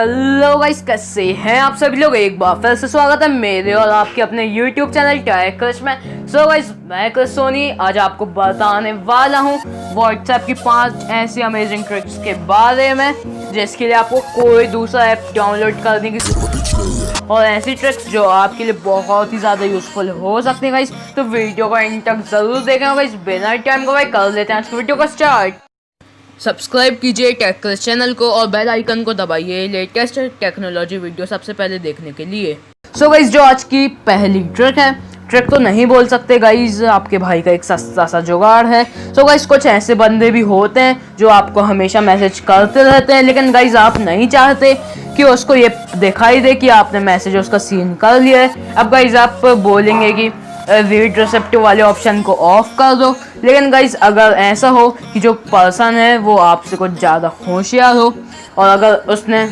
Hello guys, कैसे हैं आप सभी लोग। एक बार फिर से स्वागत है मेरे और आपके अपने YouTube चैनल टेक क्रिश में। सो गाइस, मैं क्रिश सोनी आज आपको बताने वाला हूँ व्हाट्सएप की 5 ऐसी अमेजिंग ट्रिक्स के बारे में जिसके लिए आपको कोई दूसरा ऐप डाउनलोड करने की और ऐसी ट्रिक्स जो आपके लिए बहुत ही ज़्यादा यूजफुल हो सकती है गाइस। तो वीडियो को एंड तक जरूर देखें गाइस। बिना टाइम को कर लेते हैं आज की वीडियो का स्टार्ट। सब्सक्राइब कीजिए टेक क्रिश चैनल को और बेल आइकन को दबाइए लेटेस्ट टेक्नोलॉजी वीडियो सबसे पहले देखने के लिए। सो गाइस, जो आज की पहली ट्रिक है, ट्रिक तो नहीं बोल सकते गाइस, आपके भाई का एक सस्ता सा जुगाड़ है। सो गाइस, कुछ ऐसे बंदे भी होते हैं जो आपको हमेशा मैसेज करते रहते हैं, लेकिन गाइस आप नहीं चाहते कि उसको ये दिखाई दे कि आपने मैसेज उसका सीन कर लिया है। अब गाइस आप बोलेंगे कि रीड रिसेप्ट वाले ऑप्शन को ऑफ कर दो, लेकिन गाइस अगर ऐसा हो कि जो पर्सन है वो आपसे कुछ ज़्यादा होशियार हो और अगर उसने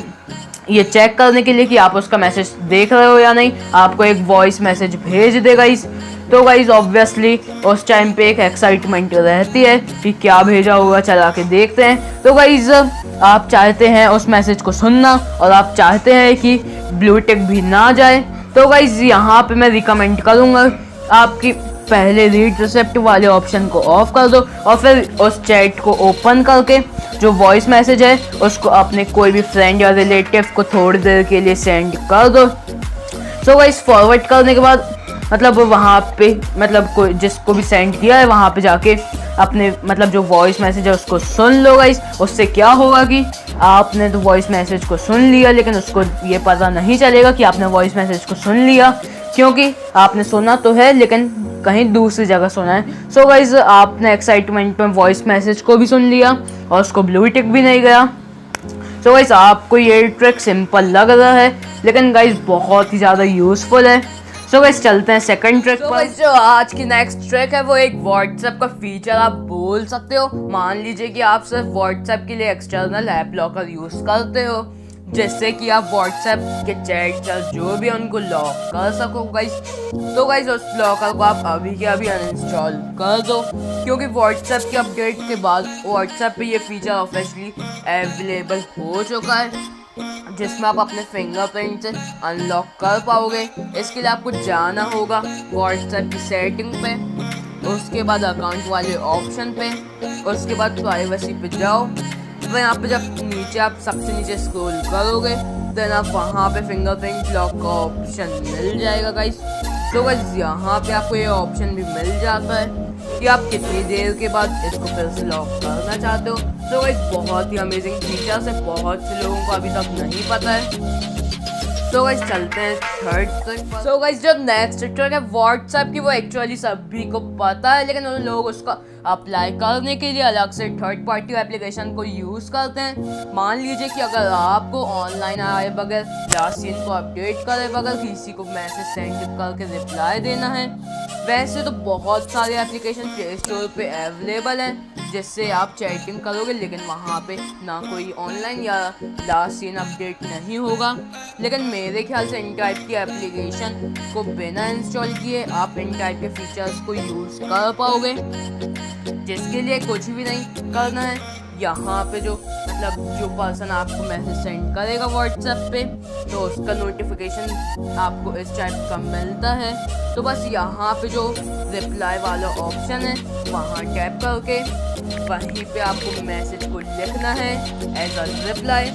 ये चेक करने के लिए कि आप उसका मैसेज देख रहे हो या नहीं आपको एक वॉइस मैसेज भेज दे गाइस, तो गाइस ऑब्वियसली उस टाइम पे एक एक्साइटमेंट रहती है कि क्या भेजा होगा, चला के देखते हैं। तो गाइस आप चाहते हैं उस मैसेज को सुनना और आप चाहते हैं कि ब्लू टिक भी ना जाए, तो गाइस यहाँ पे मैं रिकमेंड करूँगा आपकी पहले रीड रिसेप्ट वाले ऑप्शन को ऑफ कर दो और फिर उस चैट को ओपन करके जो वॉइस मैसेज है उसको अपने कोई भी फ्रेंड या रिलेटिव को थोड़ी देर के लिए सेंड कर दो। सो गाइस, फॉरवर्ड करने के बाद मतलब वहाँ पे मतलब कोई जिसको भी सेंड किया है वहाँ पे जाके अपने मतलब जो वॉइस मैसेज है उसको सुन लो गाइस। उससे क्या होगा कि आपने तो वॉइस मैसेज को सुन लिया, लेकिन उसको ये पता नहीं चलेगा कि आपने वॉइस मैसेज को सुन लिया, क्योंकि आपने सुना तो है लेकिन कहीं दूसरी जगह सुना है। सो गाइस, आपने एक्साइटमेंट में वॉइस मैसेज को भी सुन लिया और उसको ब्लू टिक भी नहीं गया। सो गाइस, आपको ये ट्रिक सिंपल लग रहा है लेकिन गाइस बहुत ही ज़्यादा यूजफुल है। सो गाइस, चलते हैं सेकंड ट्रिक पर। जो आज की नेक्स्ट ट्रिक है वो एक व्हाट्सएप का फीचर आप बोल सकते हो। मान लीजिए कि आप सिर्फ व्हाट्सएप के लिए एक्सटर्नल ऐप लॉकर यूज करते हो, जिससे कि आप व्हाट्सएप के चैट जो भी उनको लॉक कर सको गाइस। तो गाइस उस लॉकर को आप अभी के अभी अनइंस्टॉल कर दो, क्योंकि व्हाट्सएप के अपडेट के बाद व्हाट्सएप पे ये फीचर ऑफिशियली अवेलेबल हो चुका है, जिसमें आप अपने फिंगरप्रिंट से अनलॉक कर पाओगे। इसके लिए आपको जाना होगा व्हाट्सएप की सेटिंग पे, उसके बाद अकाउंट वाले ऑप्शन पे, उसके बाद प्राइवेसी पे जाओ। तो यहाँ पे जब नीचे आप सबसे नीचे स्क्रॉल करोगे देन आप वहाँ पे फिंगरप्रिंट लॉक का ऑप्शन मिल जाएगा गाइस। तो गाइस यहाँ पे आपको ये ऑप्शन भी मिल जाता है कि आप कितनी देर के बाद इसको फिर से लॉक करना चाहते हो। तो गाइस बहुत ही अमेजिंग फीचर है, बहुत से लोगों को अभी तक नहीं पता है। तो गाइस चलते हैं थर्ड ट्रिक पर। सो गाइस, जो नेक्स्ट ट्रिक है व्हाट्सएप की वो एक्चुअली सभी को पता है, लेकिन उन लोग उसका अप्लाई करने के लिए अलग से थर्ड पार्टी एप्लीकेशन को यूज़ करते हैं। मान लीजिए कि अगर आपको ऑनलाइन आए बगैर लास्ट सीन को अपडेट करे बगैर किसी को मैसेज सेंड करके रिप्लाई देना है, वैसे तो बहुत सारे एप्लीकेशन प्ले स्टोर पे अवेलेबल हैं जिससे आप चैटिंग करोगे लेकिन वहाँ पे ना कोई ऑनलाइन या लास्ट सीन अपडेट नहीं होगा। लेकिन मेरे ख्याल से इन टाइप की एप्लीकेशन को बिना इंस्टॉल किए आप इन टाइप के फीचर्स को यूज़ कर पाओगे, जिसके लिए कुछ भी नहीं करना है। यहाँ पे जो पर्सन आपको मैसेज सेंड करेगा व्हाट्सएप पे तो उसका नोटिफिकेशन आपको इस टाइप का मिलता है। तो बस यहाँ पे जो रिप्लाई वाला ऑप्शन है वहाँ टैप करके वहीं पे आपको मैसेज को लिखना है एज अ रिप्लाई,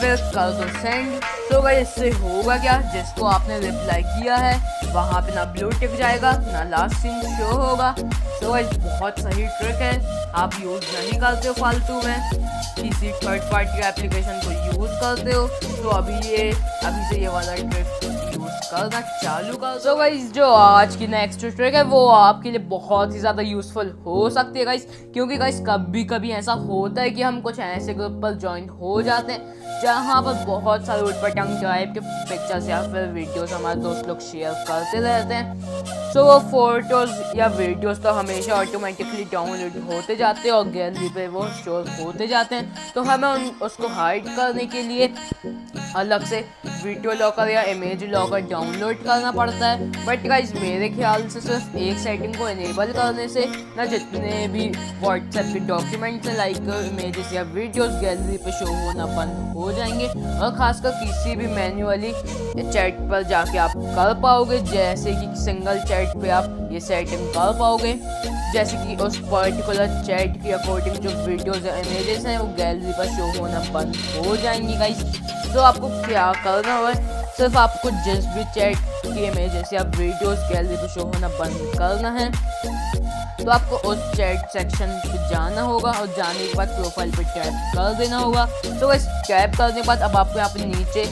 फिर कर दो सेंड। तो भाई इससे होगा क्या, जिसको आपने रिप्लाई किया है वहाँ पे ना ब्लू टिक जाएगा ना लास्ट सीन शो होगा। तो भाई बहुत सही ट्रिक है, आप यूज़ नहीं करते हो फालतू में, किसी थर्ड पार्टी एप्लीकेशन को यूज़ करते हो तो अभी से ये वाला ट्रिक यूज़ करना चालू कर। तो गाइस, जो आज की नेक्स्ट ट्रिक है वो आपके लिए बहुत ही ज़्यादा यूज़फुल हो सकती है गाइस, क्योंकि गाइस कभी कभी ऐसा होता है कि हम कुछ ऐसे ग्रुप पर ज्वाइन हो जाते हैं जहाँ पर बहुत सारे उटपटांग टाइप के पिक्चर्स या फिर वीडियोस हमारे दोस्त लोग शेयर करते रहते हैं। सो वो फोटोज़ या वीडियोस तो हमेशा ऑटोमेटिकली डाउनलोड होते जाते हैं और गैलरी पे वो स्टोर होते जाते हैं। तो हमें उसको हाइड करने के लिए अलग से वीडियो लॉकर या इमेज लॉकर डाउनलोड करना पड़ता है। बट गाइज मेरे ख्याल से सिर्फ एक सेटिंग को इनेबल करने से ना जितने भी व्हाट्सएप के डॉक्यूमेंट्स हैं लाइक इमेजेस या वीडियोस गैलरी पे शो होना बंद हो जाएंगे, और खासकर किसी भी मैन्युअली चैट पर जाके आप कर पाओगे, जैसे कि सिंगल चैट पे आप ये सेटिंग कर पाओगे, जैसे कि उस पर्टिकुलर चैट के अकॉर्डिंग जो वीडियोस या इमेजेस हैं वो गैलरी पर शो होना बंद हो जाएंगी गाइस। तो आपको क्या करना है, सिर्फ आपको जिस भी चैट की इमेजेस या वीडियोस गैलरी पर शो होना बंद करना है तो आपको उस चैट सेक्शन पे जाना होगा, और जाने के बाद प्रोफाइल पे टैप कर देना होगा। तो बस टैप करने के बाद अब आपको यहाँ पे नीचे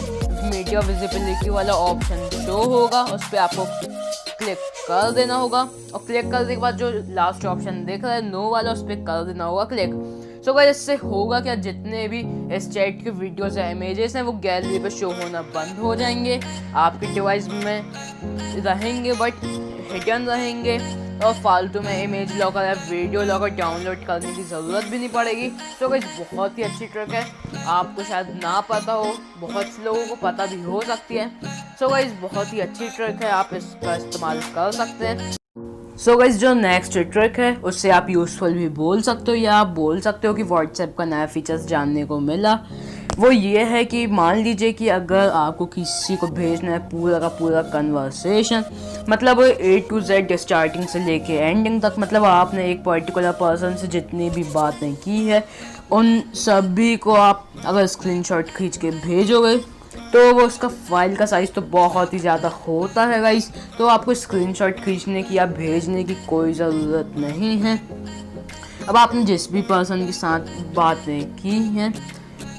मीडिया विजिबिलिटी वाला ऑप्शन शो होगा, उस पर आपको क्लिक कर देना होगा, और क्लिक करने के बाद जो लास्ट ऑप्शन देख रहा है नो वाला, उस पर कर देना होगा क्लिक। सो गाइस इससे होगा क्या, जितने भी इस चैट के वीडियोस या इमेजेस हैं वो गैलरी पे शो होना बंद हो जाएंगे, आपके डिवाइस में रहेंगे बट हिडन रहेंगे, और फालतू में इमेज लॉकर या वीडियो लॉकर डाउनलोड करने की ज़रूरत भी नहीं पड़ेगी। तो गाइस बहुत ही अच्छी ट्रिक है, आपको शायद ना पता हो, बहुत से लोगों को पता भी हो सकती है। सो गाइस बहुत ही अच्छी ट्रिक है, आप इसका इस्तेमाल कर सकते हैं। सो गाइस जो नेक्स्ट ट्रिक है उससे आप यूज़फुल भी बोल सकते हो, या आप बोल सकते हो कि व्हाट्सएप का नया फीचर्स जानने को मिला। वो ये है कि मान लीजिए कि अगर आपको किसी को भेजना है पूरा का पूरा कन्वर्सेशन, मतलब A to Z स्टार्टिंग से लेके एंडिंग तक, मतलब आपने एक पर्टिकुलर पर्सन से जितनी भी बातें की है उन सभी को आप अगर स्क्रीनशॉट खींच के भेजोगे तो वो उसका फाइल का साइज़ तो बहुत ही ज़्यादा होता है गाइस। तो आपको स्क्रीनशॉट खींचने की या भेजने की कोई ज़रूरत नहीं है। अब आपने जिस भी पर्सन के साथ बातें की हैं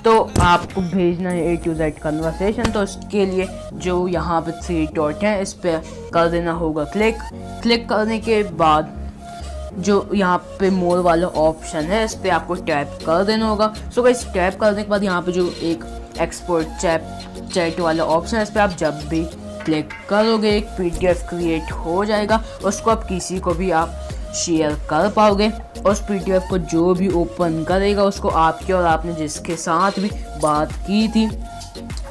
तो आपको भेजना है A to Z कन्वर्सेशन, तो उसके लिए जो यहाँ पे 3 डॉट हैं इस पर कर देना होगा क्लिक। क्लिक करने के बाद जो यहाँ पे मोर वाला ऑप्शन है इस पर आपको टैप कर देना होगा। सो गाइस टैप करने के बाद यहाँ पे जो एक एक्सपोर्ट चैट वाला ऑप्शन है इस पर आप जब भी क्लिक करोगे एक PDF क्रिएट हो जाएगा, उसको आप किसी को भी आप शेयर कर पाओगे। उस PDF को जो भी ओपन करेगा उसको आपके और आपने जिसके साथ भी बात की थी,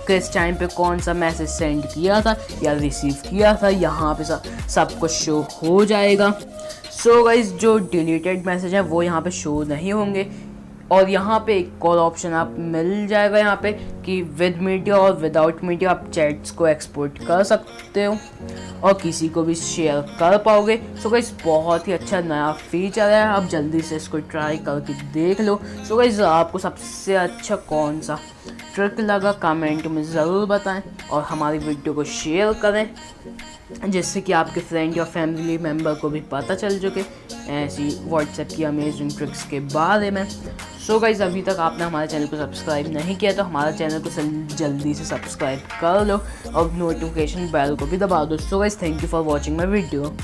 किस टाइम पे कौन सा मैसेज सेंड किया था या रिसीव किया था, यहाँ पे सब कुछ शो हो जाएगा। सो गाइस जो डिलीटेड मैसेज है वो यहाँ पे शो नहीं होंगे, और यहाँ पे एक और ऑप्शन आप मिल जाएगा यहाँ पे कि विद मीडिया और विदाउट मीडिया आप चैट्स को एक्सपोर्ट कर सकते हो और किसी को भी शेयर कर पाओगे। सो गाइस बहुत ही अच्छा नया फीचर है, आप जल्दी से इसको ट्राई करके देख लो। सो गाइस आपको सबसे अच्छा कौन सा ट्रिक लगा कमेंट में ज़रूर बताएं, और हमारी वीडियो को शेयर करें जिससे कि आपके फ्रेंड या फैमिली मेम्बर को भी पता चल सके ऐसी व्हाट्सएप की अमेजिंग ट्रिक्स के बारे में। सो गाइस अभी तक आपने हमारे चैनल को सब्सक्राइब नहीं किया तो हमारे चैनल को जल्दी से सब्सक्राइब कर लो और नोटिफिकेशन बेल को भी दबा दो। So guys thank you for watching my video.